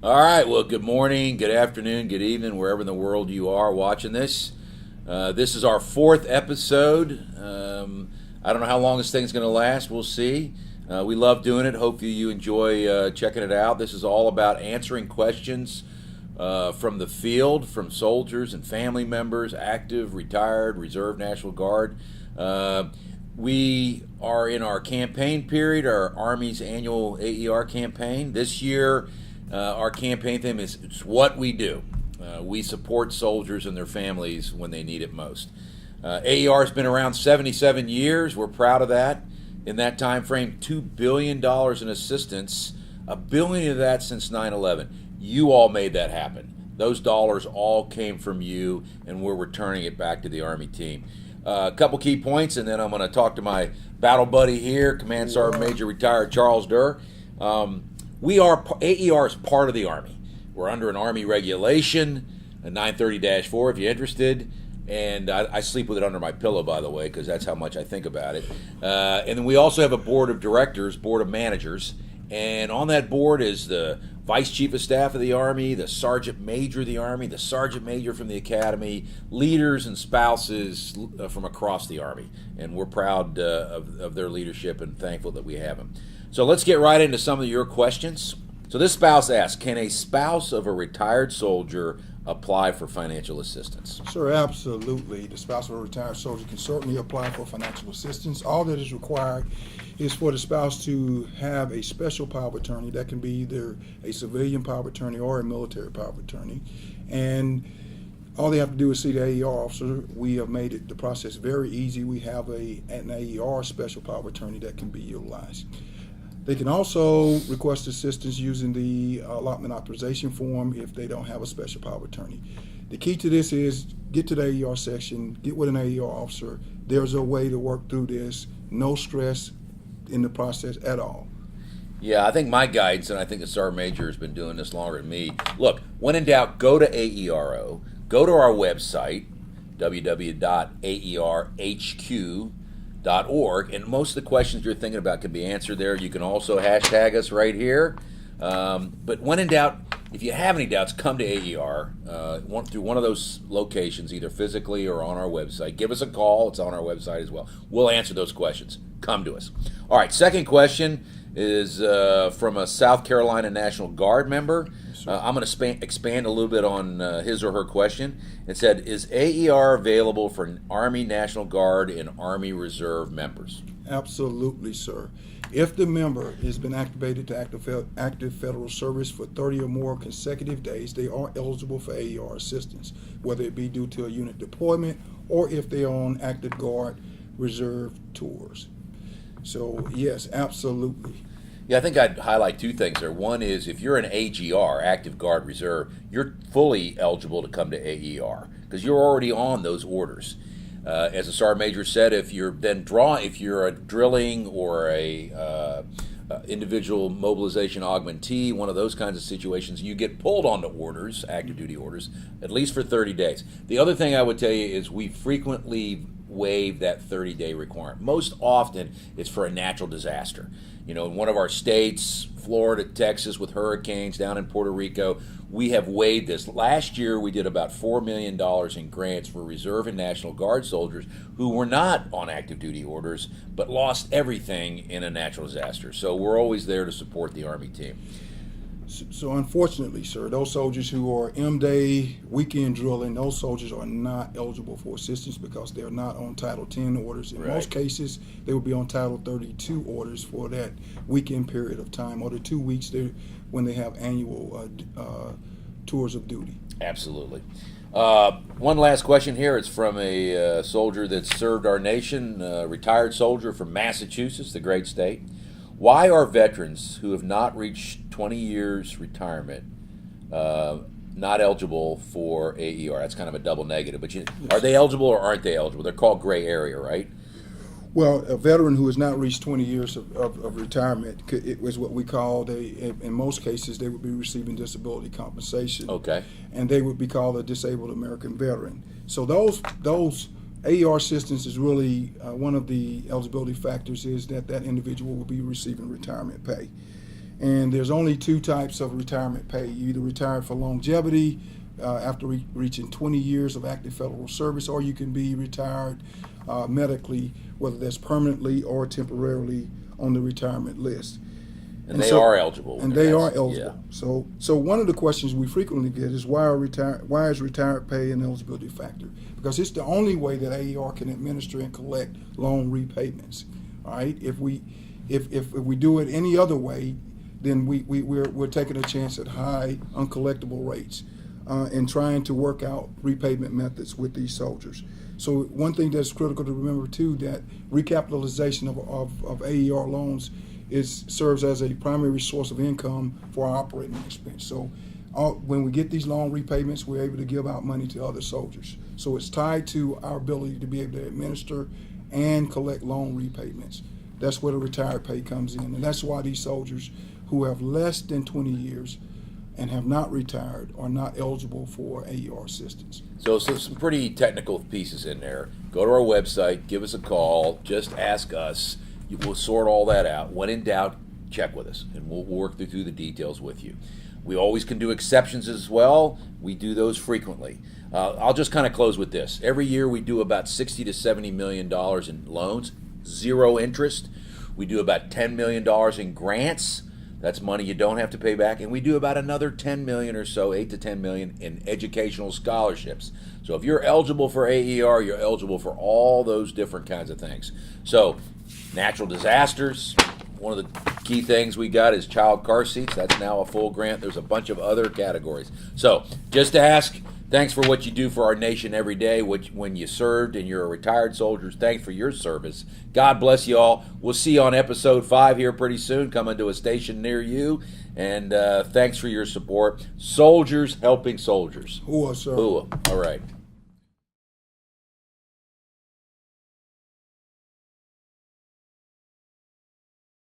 All right. Well, good morning, good afternoon, good evening, wherever in the world you are watching this. This is our fourth episode. I don't know how long this thing's going to last. We'll see. We love doing it. Hopefully, you enjoy checking it out. This is all about answering questions from the field, from soldiers and family members, active, retired, reserve, National Guard. We are in our campaign period, our Army's annual AER campaign. This year, our campaign theme is it's what we do. We support soldiers and their families when they need it most. AER has been around 77 years. We're proud of that. In that time frame, $2 billion in assistance, $1 billion of that since 9/11. You all made that happen. Those dollars all came from you, and we're returning it back to the Army team. A couple key points, and then I'm going to talk to my battle buddy here, Command Sergeant Major retired Charles Durr. AER is part of the Army. We're under an Army regulation, a 930-4 if you're interested. And I sleep with it under my pillow, by the way, because that's how much I think about it. And then we also have a board of directors, board of managers. And on that board is the Vice Chief of Staff of the Army, the Sergeant Major of the Army, the Sergeant Major from the Academy, leaders and spouses from across the Army. And we're proud of their leadership and thankful that we have them. So let's get right into some of your questions. So this spouse asks, can a spouse of a retired soldier apply for financial assistance? Sure, absolutely. The spouse of a retired soldier can certainly apply for financial assistance. All that is required is for the spouse to have a special power of attorney. That can be either a civilian power of attorney or a military power of attorney. And all they have to do is see the AER officer. We have made the process very easy. We have an AER special power of attorney that can be utilized. They can also request assistance using the allotment authorization form if they don't have a special power of attorney. The key to this is get to the AER section, get with an AER officer. There's a way to work through this. No stress in the process at all. Yeah, I think my guidance, and I think the Sergeant Major has been doing this longer than me. Look, when in doubt, go to AERO, go to our website, www.aerhq.org, and most of the questions you're thinking about can be answered there. You can also hashtag us right here. But when in doubt, if you have any doubts, come to AER through one of those locations, either physically or on our website. Give us a call. It's on our website as well. We'll answer those questions. Come to us. All right, second question is from a South Carolina National Guard member. I'm going to expand a little bit on his or her question. It said, is AER available for Army National Guard and Army Reserve members? Absolutely, sir. If the member has been activated to active federal service for 30 or more consecutive days, they are eligible for AER assistance, whether it be due to a unit deployment or if they are on active Guard Reserve tours. So, yes, absolutely. Yeah, I think I'd highlight two things there. One is if you're an AGR, Active Guard Reserve, you're fully eligible to come to AER because you're already on those orders. As the Sergeant Major said, if you're a drilling or a individual mobilization augmentee, one of those kinds of situations, you get pulled onto orders, active duty orders, at least for 30 days. The other thing I would tell you is we frequently waive that 30-day requirement. Most often, it's for a natural disaster. You know, in one of our states, Florida, Texas, with hurricanes, down in Puerto Rico, we have waived this. Last year, we did about $4 million in grants for Reserve and National Guard soldiers who were not on active duty orders, but lost everything in a natural disaster. So we're always there to support the Army team. So unfortunately, sir, those soldiers who are M-Day weekend drilling, those soldiers are not eligible for assistance because they're not on Title 10 orders. In most cases, they would be on Title 32 orders for that weekend period of time, or the 2 weeks when they have annual tours of duty. Absolutely. One last question here. It's from a soldier that served our nation, a retired soldier from Massachusetts, the great state. Why are veterans who have not reached 20 years retirement not eligible for AER? That's kind of a double negative. But are they eligible or aren't they eligible? They're called gray area, right? Well, a veteran who has not reached 20 years of retirement, it was what we called, in most cases, they would be receiving disability compensation. Okay. And they would be called a disabled American veteran. So those AER assistance is really one of the eligibility factors is that individual will be receiving retirement pay. And there's only two types of retirement pay. You either retired for longevity after reaching 20 years of active federal service, or you can be retired medically, whether that's permanently or temporarily on the retirement list. And they are eligible. And they are eligible. Yeah. So one of the questions we frequently get is why is retired pay an eligibility factor? Because it's the only way that AER can administer and collect loan repayments. All right. If we do it any other way, then we're taking a chance at high uncollectible rates and trying to work out repayment methods with these soldiers. So one thing that's critical to remember too, that recapitalization of AER loans serves as a primary source of income for our operating expense. So when we get these loan repayments, we're able to give out money to other soldiers. So it's tied to our ability to be able to administer and collect loan repayments. That's where the retired pay comes in, and that's why these soldiers who have less than 20 years and have not retired are not eligible for AER assistance. So some pretty technical pieces in there. Go to our website, give us a call, just ask us. We'll sort all that out. When in doubt, check with us, and we'll work through the details with you. We always can do exceptions as well. We do those frequently. I'll just kind of close with this. Every year we do about $60 to $70 million in loans, zero interest. We do about $10 million in grants. That's money you don't have to pay back. And we do about another $10 million or so, $8 to $10 million in educational scholarships. So if you're eligible for AER, you're eligible for all those different kinds of things. So natural disasters, one of the key things we got is child car seats. That's now a full grant. There's a bunch of other categories. So just to ask, thanks for what you do for our nation every day. When you served and you're a retired soldier, thanks for your service. God bless you all. We'll see you on episode 5 here pretty soon, coming to a station near you. And thanks for your support. Soldiers helping soldiers. Hooah, sir. Hooah. All right.